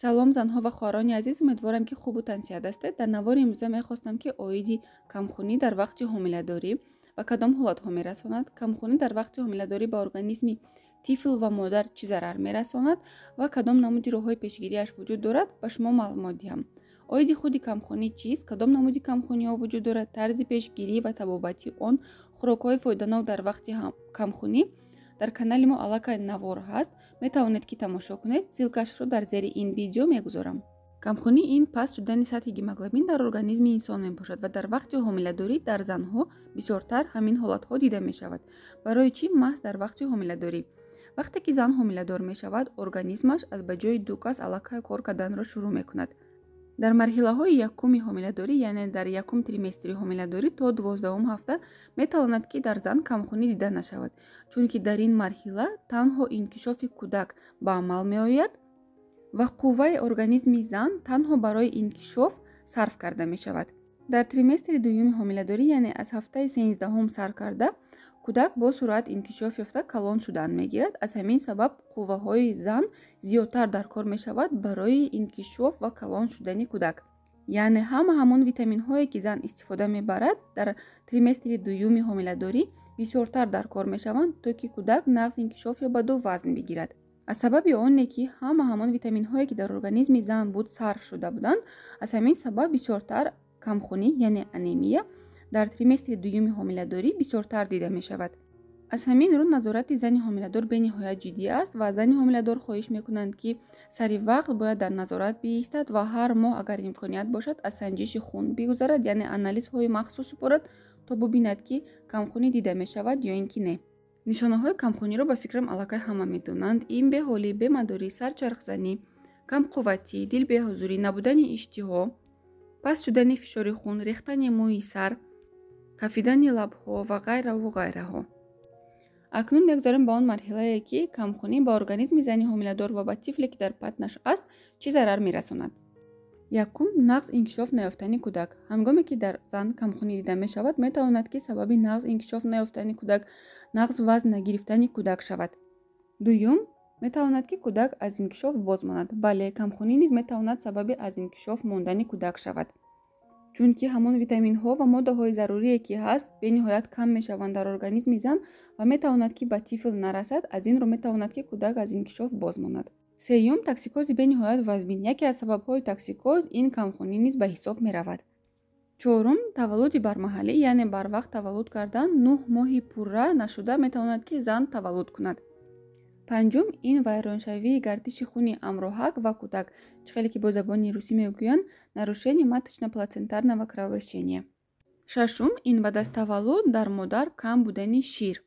салом занҳо ва хоҳрони азиз, умедворам ки хубу тансият ҳастед. Дар навори имрӯза мехостам ки оиди камхунӣ дар вақти ҳомиладорӣ ва кадом ҳолатҳо мерасонад, камхунӣ дар вақти ҳомиладорӣ ба организми тифл ва модар чӣ зарар мерасонад ва кадом намуди роҳҳои пешгириаш вуҷуд дорад, ба шумо маълумот диҳам. оиди худи камхунӣ чист, кадом намуди камхуниҳо вуҷуд дорад, тарзи пешгирӣ ва табобати он, хӯрокҳои фоиданок дар вақти камхунӣ дар канали мо аллакай навор ҳаст. метавонед ки тамошо кунед. Силкашро дар зери ин видео мегузорам. камхунӣ ин паст шудани сатҳи гемоглобин дар организми инсон мебошад ва дар вақти ҳомиладорӣ дар занҳо бисёртар ҳамин ҳолатҳо дида мешавад. барои чӣ? маҳз дар вақти ҳомиладорӣ. вақте ки зан ҳомиладор мешавад, организмаш аз ба ҷои дукас аллакай кор карданро шурӯъ мекунад. дар марҳилаҳои якуми ҳомиладорӣ, яъне дар якум триместри ҳомиладорӣ то 12 ҳафта метавонад ки дар зан камхунӣ дида нашавад, чунки дар ин марҳила танҳо инкишофи кӯдак ба амал меояд ва қувваи организми зан танҳо барои инкишоф сарф карда мешавад. дар триместри дуюми ҳомиладорӣ, яъне аз ҳафтаи 13 сар карда, кӯдак бо суръат инкишоф ёфта калон шудан мегирад. аз ҳамин сабаб қувваҳои зан зиёдтар дар кор мешавад барои инкишоф ва калон шудани кӯдак. яъне ҳамон витаминҳое ки зан истифода мебарад дар триместри дуюми ҳомиладорӣ бисёртар дар кор мешаванд, то ки кӯдак нағз инкишоф ёбаду вазн бигирад. аз сабаби оне ки ҳамон витаминҳое ки дар организми зан буд сарф шуда буданд, аз ҳамин сабаб бисёртар камхунӣ, яъне анемия, дар триместри дуюми ҳомиладорӣ бисёртар дида мешавад. аз ҳамин рӯ назорати зани ҳомиладор бениҳоят ҷиддӣ аст ва зани ҳомиладор хоҳиш мекунанд ки сари вақт бояд дар назорат биистад ва ҳар моҳ агар имконият бошад аз санҷиши хун бигузарад, яъне анализҳои махсус супорад, то бубинад ки камхунӣ дида мешавад ё ин ки не. нишонаҳои камхуниро ба фикрам аллакай ҳама медонанд. ин беҳолӣ, бемадорӣ, сарчархзанӣ, камқувватӣ, дилбеҳузурӣ, набудани иштиҳо, паст шудани фишори хун, рехтани мӯи сар, кафидани лабҳо ва ғайраҳо. акнун мегузарем ба он марҳилае ки камхунӣ ба организми зани ҳомиладор ва ба тифле ки дар патнаш аст чӣ зарар мерасонад. якум, нағз инкишоф наёфтани кӯдак. ҳангоме ки дар зан камхунӣ дида мешавад, метавонад ки сабаби нағз инкишоф наёфтани кӯдак, нағз вазн нагирифтани кӯдак шавад. дуюм, метавонад ки кӯдак аз инкишоф бозмонад. бале, камхунӣ низ метавонад сабаби аз инкишоф мондани кӯдак шавад, чунки ҳамон витаминҳо ва моддаҳои зарурие ки ҳаст бениҳоят кам мешаванд дар организми зан ва метавонад ки ба тифл нарасад. аз ин рӯ метавонад ки кӯдак аз инкишоф бозмонад. сеюм, токсикози бениҳоят вазмин. яке аз сабабҳои токсикоз ин камхунӣ низ ба ҳисоб меравад. чорум, таваллуди бармаҳаллӣ, яъне барвақт таваллуд кардан. 9 моҳи пурра нашуда метавонад ки зан таваллуд кунад. панҷум, ин вайроншавии гардиши хуни амроҳак ва кӯдак, чӣ хеле ки бо забони русӣ мегӯянд нарушение маточно-плацентарного кровообращения. шашум, ин баъд аз таваллуд дар модар кам будани шир.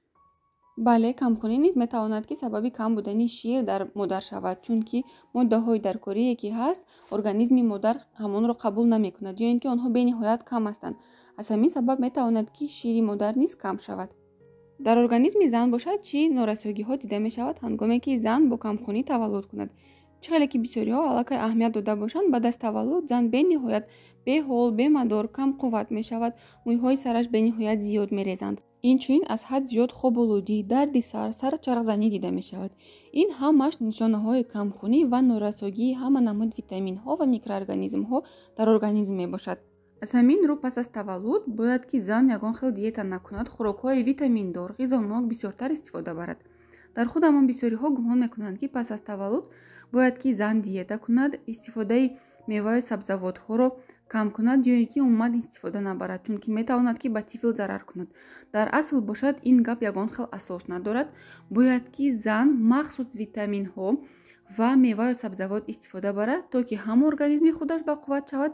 бале, камхунӣ низ метавонад ки сабаби кам будани шир дар модар шавад, чунки моддаҳои даркорие ки ҳаст организми модар ҳамонро қабул намекунад ё ин ки онҳо бениҳоят кам ҳастанд. аз ҳамин сабаб метавонад ки шири модар низ кам шавад. дар организми зан бошад чӣ норасогиҳо дида мешавад ҳангоме ки зан бо камхунӣ таваллуд кунад. чӣ хеле ки бисёриҳо аллакай аҳамият дода бошанд, баъд аз таваллуд зан бениҳоят беҳол, бемадор, камқувват мешавад, мӯйҳои сараш бениҳоят зиёд мерезанд. инчунин аз ҳад зиёд хоболудӣ, дарди сар, сарчархзанӣ дида мешавад. ин ҳамаш нишонаҳои камхунӣ ва норасогии ҳама намуд витаминҳо ва микроорганизмҳо дар организм мебошад. аз ҳамин рӯ пас аз таваллуд бояд ки зан ягон хел диета накунад, хӯрокҳои витаминдор, ғизонок бисёртар истифода барад. дар худ ҳамон бисёриҳо гумон мекунанд ки пас аз таваллуд бояд ки зан диета кунад, истифодаи меваю сабзавотҳоро кам кунад ё ин ки умуман истифода набарад, чунки метавонад ки ба тифл зарар кунад. дар асл бошад ин гап ягон хел асос надорад. бояд ки зан махсус витаминҳо ва меваю сабзавот истифода барад, то ки ҳам организми худаш бақувват шавад,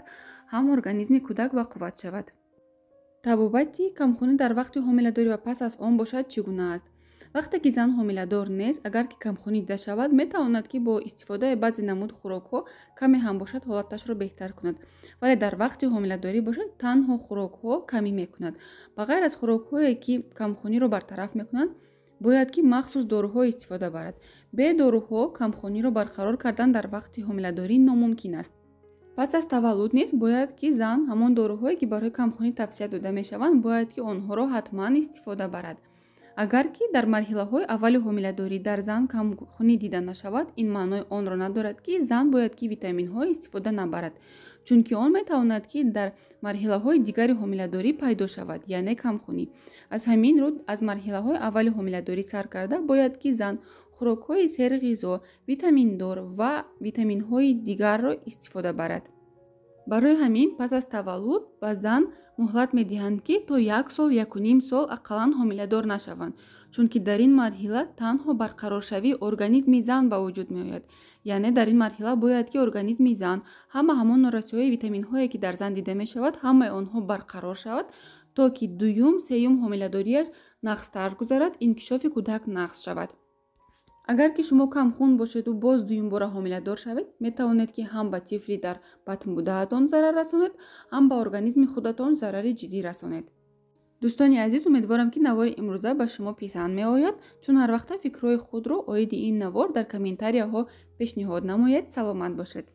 ҳам организми кӯдак бақувват шавад. табобати камхунӣ дар вақти ҳомиладорӣ ва пас аз он бошад чӣ гуна аст? вақте ки зан ҳомиладор нест, агар ки камхунӣ дида шавад, метавонад ки бо истифодаи баъзе намуд хӯрокҳо каме ҳам бошад ҳолаташро беҳтар кунад, вале дар вақти ҳомиладорӣ бошад танҳо хӯрокҳо камӣ мекунад. ба ғайр аз хӯрокҳое ки камхуниро бартараф мекунанд, бояд ки махсус доруҳо истифода барад. бе доруҳо камхуниро барқарор кардан дар вақти ҳомиладорӣ номумкин аст. пас аз таваллуд низ бояд ки зан ҳамон доруҳое ки барои камхунӣ тавсия дода мешаванд, бояд ки онҳоро ҳатман истифода барад. агар ки дар марҳилаҳои аввали ҳомиладорӣ дар зан камхунӣ дида нашавад, ин маънои онро надорад ки зан бояд ки витаминҳо истифода набарад, чунки он метавонад ки дар марҳилаҳои дигари ҳомиладорӣ пайдо шавад, яъне камхунӣ. Аз ҳамин рӯ аз марҳилаҳои аввали ҳомиладорӣ сар карда бояд ки зан хӯрокҳои серғизо, витаминдор ва витаминҳои дигарро истифода барад. барои ҳамин пас аз таваллуд ба зан муҳлат медиҳанд ки то 1 сол 1.5 сол ақаллан ҳомиладор нашаванд, чунки дар ин марҳила танҳо барқароршавии организми зан ба вуҷуд меояд. яъне дар ин марҳила бояд ки организми зан ҳамон норасоии витаминҳое ки дар зан дида мешавад, ҳамаи онҳо барқарор шавад, то ки дуюм сеюм ҳомиладориаш нақстар гузарад, инкишофи кӯдак нақс шавад. агар ки шумо камхун бошеду боз дуюмбора ҳомиладор шавед, метавонед ки ҳам ба тифли дар батн будаатон зарар расонед, ҳам ба организми худатон зарари ҷиддӣ расонед. дӯстони азиз, умедворам ки навори имрӯза ба шумо писанд меояд. чун ҳар вақта фикрҳои худро оиди ин навор дар комментарияҳо пешниҳод намоед. саломат бошед.